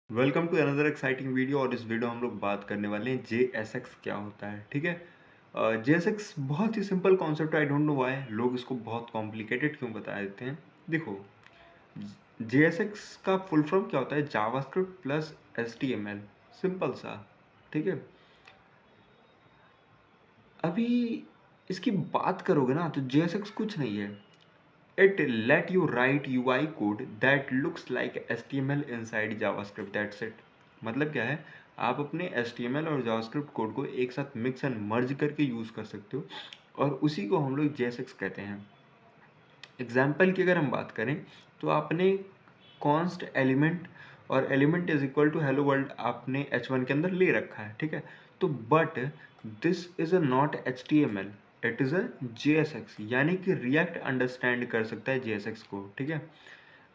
Welcome to another exciting video. और इस video हम लोग बात करने वाले हैं JSX क्या होता है। ठीक है, JSX बहुत ही सिंपल कॉन्सेप्ट है। आई डोंट नो व्हाई लोग इसको बहुत कॉम्प्लिकेटेड क्यों बता देते हैं। देखो, JSX का फुल फॉर्म क्या होता है? JavaScript plus HTML। सिंपल सा। ठीक है, अभी इसकी बात करोगे ना तो JSX कुछ नहीं है। It let you write UI code that looks like HTML inside JavaScript. That's it. मतलब क्या है, आप अपने HTML और JavaScript कोड को एक साथ मिक्स एंड मर्ज करके यूज़ कर सकते हो, और उसी को हम लोग JSX कहते हैं। एग्जाम्पल की अगर हम बात करें तो आपने कॉन्स्ट एलिमेंट और element is equal to hello world आपने H1 के अंदर ले रखा है। ठीक है, तो but this is a not HTML, it is a JSX, यानी कि रिएक्ट अंडरस्टैंड कर सकता है JSX को। ठीक है,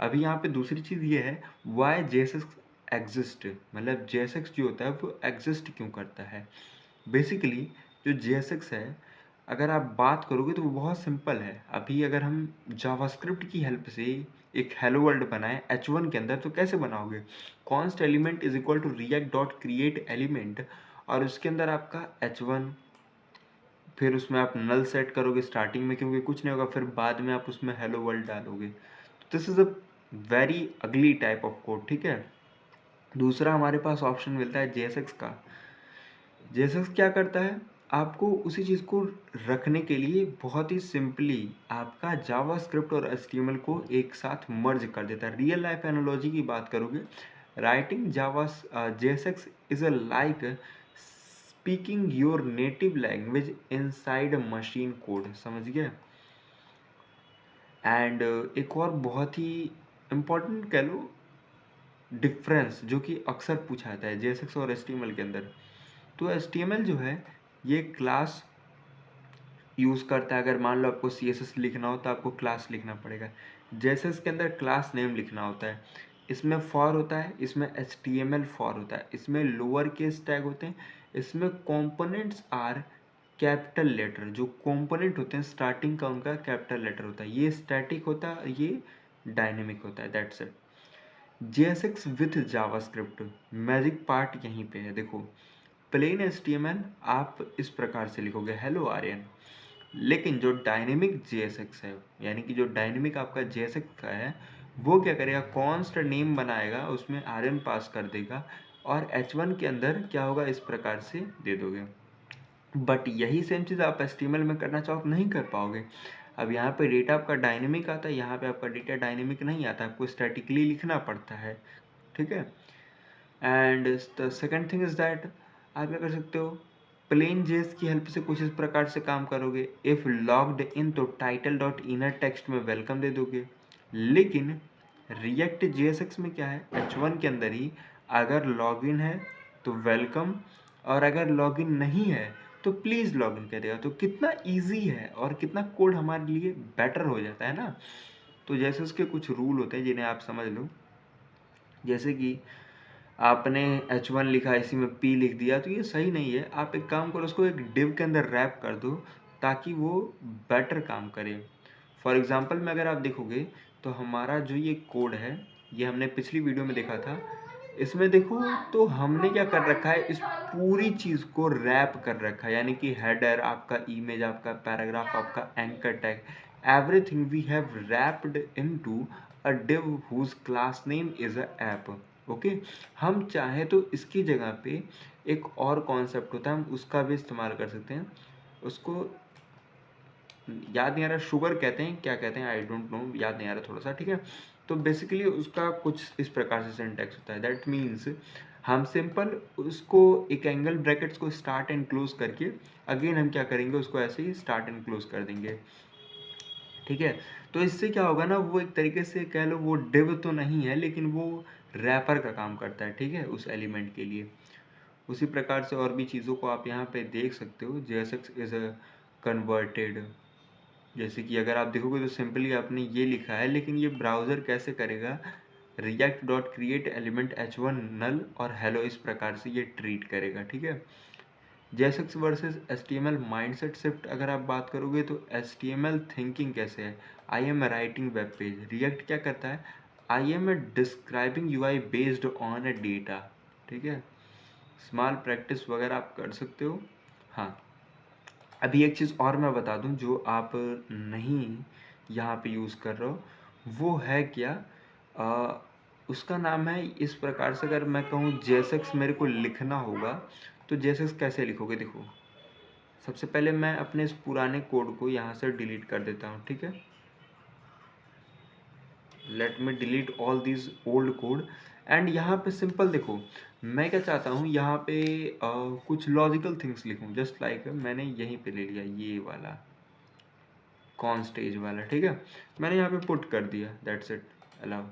अभी यहाँ पे दूसरी चीज़ ये है, वाई JSX एग्जिस्ट, मतलब JSX जो होता है वो एग्जिस्ट क्यों करता है। बेसिकली जो JSX है, अगर आप बात करोगे तो वो बहुत सिंपल है। अभी अगर हम जावास्क्रिप्ट की हेल्प से एक हेलो वर्ल्ड बनाए H1 के अंदर, तो कैसे बनाओगे? Const element is equal to React dot create element, और उसके अंदर आपका H1, फिर उसमें आप नल सेट करोगे स्टार्टिंग में क्योंकि कुछ नहीं होगा, फिर बाद में आप उसमें हेलो वर्ल्ड डालोगे। This is a very ugly type of code. ठीक है, दूसरा हमारे पास ऑप्शन मिलता है JSX का। JSX क्या करता है, आपको उसी चीज़ को रखने के लिए बहुत ही सिंपली आपका जावास्क्रिप्ट और HTML को एक साथ मर्ज कर देता है। रियल लाइफ एनालॉजी की बात करोगे, writing Java JSX is a like speaking your native language inside a machine code. समझ गए? एंड एक और बहुत ही इम्पोर्टेंट कह लो डिफरेंस जो कि अक्सर पूछा जाता है JSX और HTML के अंदर, तो HTML जो है ये क्लास यूज़ करता है। अगर मान लो आपको CSS लिखना हो तो आपको क्लास लिखना पड़ेगा। JSX के अंदर क्लास नेम लिखना होता है। इसमें फॉर होता है, इसमें HTML फॉर होता है, इसमें लोअर केस टैग होते हैं, इसमें कंपोनेंट्स आर कैपिटल लेटर। जो कंपोनेंट होते हैं स्टार्टिंग का उनका कैपिटल लेटर होता है। ये स्टैटिक होता है, ये डायनेमिक होता है। That's it. JSX with JavaScript, magic part यहीं पे है। देखो, प्लेन HTML आप इस प्रकार से लिखोगे, हेलो आर्यन, लेकिन जो डायनेमिक JSX है, यानी कि जो डायनेमिक आपका JSX का है, वो क्या करेगा, कॉन्स्ट नेम बनाएगा, उसमें आर्यन पास कर देगा, और H1 के अंदर क्या होगा, इस प्रकार से दे दोगे। बट यही सेम चीज़ आप HTML में करना चाहो तो नहीं कर पाओगे। अब यहाँ पे डेटा आपका डायनेमिक आता है, यहाँ पे आपका डेटा डायनेमिक नहीं आता, आपको स्टैटिकली लिखना पड़ता है। ठीक है, and the second thing is that आप क्या कर सकते हो, प्लेन जेस की हेल्प से कुछ इस प्रकार से काम करोगे। इफ लॉग्ड इन तो टाइटल डॉट इनर टेक्स्ट में वेलकम दे दोगे। लेकिन रिएक्ट JSX में क्या है, H1 के अंदर ही अगर लॉगिन है तो वेलकम, और अगर लॉगिन नहीं है तो प्लीज़ लॉगिन कह देगा। तो कितना इजी है और कितना कोड हमारे लिए बेटर हो जाता है ना। तो जैसे उसके कुछ रूल होते हैं जिन्हें आप समझ लो, जैसे कि आपने H1 लिखा, इसी में P लिख दिया, तो ये सही नहीं है। आप एक काम करो, उसको एक डिव के अंदर रैप कर दो ताकि वो बेटर काम करे। फॉर एग्जांपल में अगर आप देखोगे तो हमारा जो ये कोड है, ये हमने पिछली वीडियो में देखा था। इसमें देखो तो हमने क्या कर रखा है, इस पूरी चीज़ को रैप कर रखा है, यानी कि हेडर आपका, इमेज आपका, पैराग्राफ आपका, anchor tag, everything we have wrapped into a div whose class name is a app. Okay, हम चाहे तो इसकी जगह पे एक और कॉन्सेप्ट होता है, हम उसका भी इस्तेमाल कर सकते हैं। उसको याद नहीं आ रहा, शुगर कहते हैं, क्या कहते हैं आई डोंट नो, याद नहीं आ रहा थोड़ा सा। ठीक है, तो बेसिकली उसका कुछ इस प्रकार से सिंटैक्स होता है। दैट मीन्स हम सिंपल उसको एक एंगल ब्रैकेट्स को स्टार्ट एंड क्लोज करके अगेन हम क्या करेंगे, उसको ऐसे ही स्टार्ट एंड क्लोज कर देंगे। ठीक है, तो इससे क्या होगा ना, वो एक तरीके से कह लो वो डिव तो नहीं है लेकिन वो रैपर का काम करता है। ठीक है, उस एलिमेंट के लिए। उसी प्रकार से और भी चीज़ों को आप यहाँ पे देख सकते हो। JSX इज अ कन्वर्टेड, जैसे कि अगर आप देखोगे तो सिंपली आपने ये लिखा है, लेकिन ये ब्राउज़र कैसे करेगा, react dot create element H1 नल और हेलो, इस प्रकार से ये ट्रीट करेगा। ठीक है, JSX versus HTML mindset shift अगर आप बात करोगे तो HTML थिंकिंग कैसे है, I am writing web page. React क्या करता है, I am describing UI based on a data, ठीक है। स्मॉल प्रैक्टिस वगैरह आप कर सकते हो। हाँ, अभी एक चीज़ और मैं बता दूं जो आप नहीं यहाँ पे यूज़ कर रहे हो, वो है क्या, उसका नाम है इस प्रकार से, अगर मैं कहूँ जेएसएक्स मेरे को लिखना होगा तो जेएसएक्स कैसे लिखोगे, देखो सबसे पहले मैं अपने इस पुराने कोड को यहाँ से डिलीट कर देता हूँ, ठीक है। Let me delete all this old code and यहाँ पे सिंपल देखो, मैं क्या चाहता हूँ यहाँ पे कुछ लॉजिकल थिंग्स लिखूँ, जस्ट लाइक मैंने यहीं पे ले लिया ये वाला कॉन स्टेज वाला, ठीक है। मैंने यहाँ पे पुट कर दिया, दैट्स इट, अलाउ।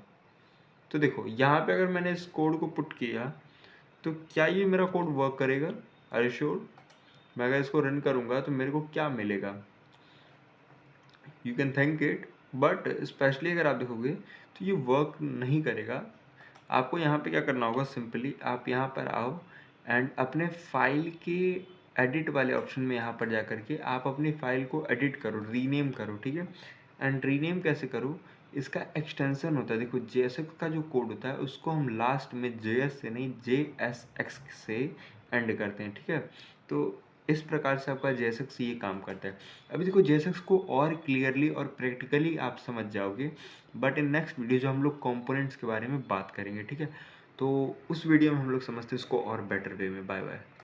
तो देखो यहाँ पे अगर मैंने इस कोड को पुट किया तो क्या ये मेरा कोड वर्क करेगा, आर यू श्योर? मैं अगर इसको रन करूँगा तो मेरे को क्या मिलेगा, you can think it, but specially अगर आप देखोगे तो ये वर्क नहीं करेगा। आपको यहाँ पे क्या करना होगा, सिंपली आप यहाँ पर आओ एंड अपने फाइल के एडिट वाले ऑप्शन में यहाँ पर जा करके आप अपनी फाइल को एडिट करो, रीनेम करो, ठीक है। एंड रीनेम कैसे करो, इसका एक्सटेंशन होता है, देखो जेएसएक्स का जो कोड होता है उसको हम लास्ट में जेएस से नहीं जेएसएक्स से एंड करते हैं, ठीक है। तो इस प्रकार से आपका जेएसएक्स ये काम करता है। अभी देखो जेएसएक्स को और क्लियरली और प्रैक्टिकली आप समझ जाओगे, बट इन नेक्स्ट वीडियो जो हम लोग कंपोनेंट्स के बारे में बात करेंगे, ठीक है। तो उस वीडियो में हम लोग समझते हैं इसको और बेटर वे में। Bye bye.